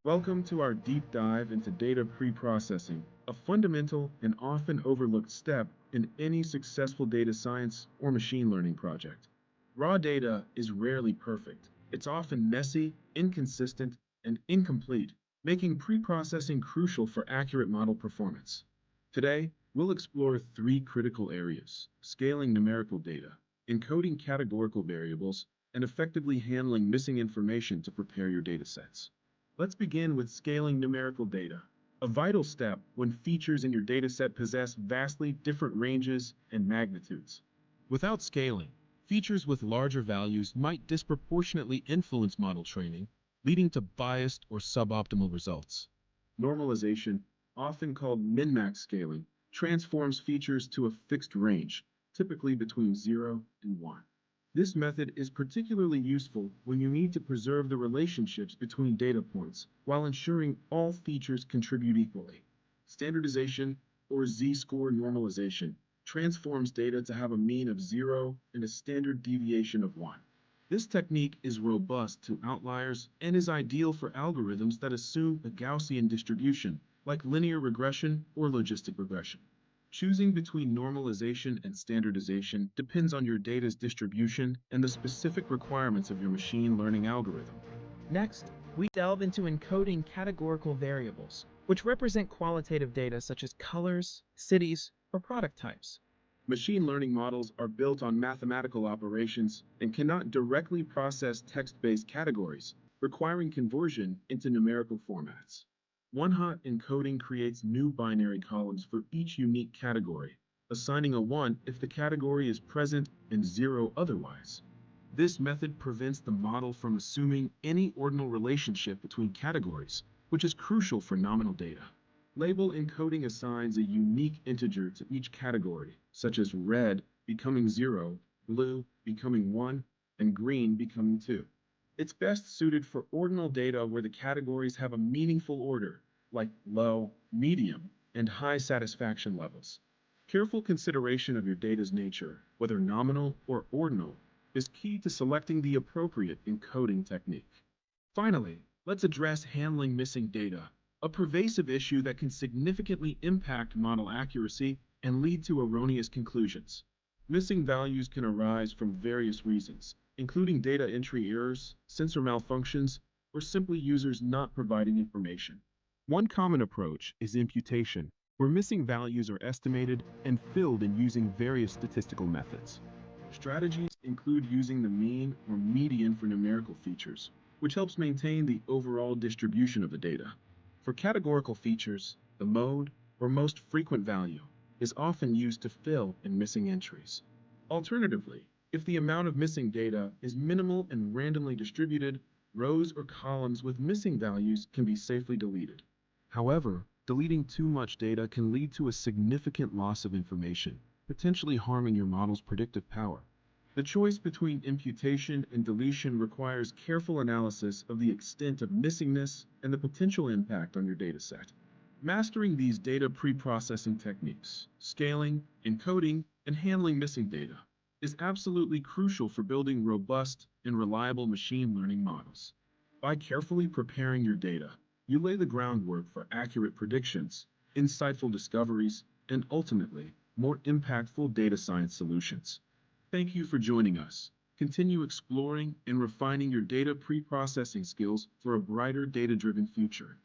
Welcome to our deep dive into data preprocessing, a fundamental and often overlooked step in any successful data science or machine learning project. Raw data is rarely perfect. It's often messy, inconsistent, and incomplete, making preprocessing crucial for accurate model performance. Today, we'll explore three critical areas: scaling numerical data, encoding categorical variables, and effectively handling missing information to prepare your datasets. Let's begin with scaling numerical data, a vital step when features in your dataset possess vastly different ranges and magnitudes. Without scaling, features with larger values might disproportionately influence model training, leading to biased or suboptimal results. Normalization, often called min-max scaling, transforms features to a fixed range, typically between 0 and 1. This method is particularly useful when you need to preserve the relationships between data points while ensuring all features contribute equally. Standardization, or z-score normalization, transforms data to have a mean of 0 and a standard deviation of 1. This technique is robust to outliers and is ideal for algorithms that assume a Gaussian distribution, like linear regression or logistic regression. Choosing between normalization and standardization depends on your data's distribution and the specific requirements of your machine learning algorithm. Next, we delve into encoding categorical variables, which represent qualitative data such as colors, cities, or product types. Machine learning models are built on mathematical operations and cannot directly process text-based categories, requiring conversion into numerical formats. OneHotEncoding creates new binary columns for each unique category, assigning a 1 if the category is present and 0 otherwise. This method prevents the model from assuming any ordinal relationship between categories, which is crucial for nominal data. Label encoding assigns a unique integer to each category, such as red becoming 0, blue becoming 1, and green becoming 2. It's best suited for ordinal data where the categories have a meaningful order, like low, medium, and high satisfaction levels. Careful consideration of your data's nature, whether nominal or ordinal, is key to selecting the appropriate encoding technique. Finally, let's address handling missing data, a pervasive issue that can significantly impact model accuracy and lead to erroneous conclusions. Missing values can arise from various reasons, including data entry errors, sensor malfunctions, or simply users not providing information. One common approach is imputation, where missing values are estimated and filled in using various statistical methods. Strategies include using the mean or median for numerical features, which helps maintain the overall distribution of the data. For categorical features, the mode, or most frequent value, is often used to fill in missing entries. Alternatively, if the amount of missing data is minimal and randomly distributed, rows or columns with missing values can be safely deleted. However, deleting too much data can lead to a significant loss of information, potentially harming your model's predictive power. The choice between imputation and deletion requires careful analysis of the extent of missingness and the potential impact on your dataset. Mastering these data pre-processing techniques, scaling, encoding, and handling missing data, is absolutely crucial for building robust and reliable machine learning models. By carefully preparing your data, you lay the groundwork for accurate predictions, insightful discoveries, and ultimately, more impactful data science solutions. Thank you for joining us. Continue exploring and refining your data pre-processing skills for a brighter data-driven future.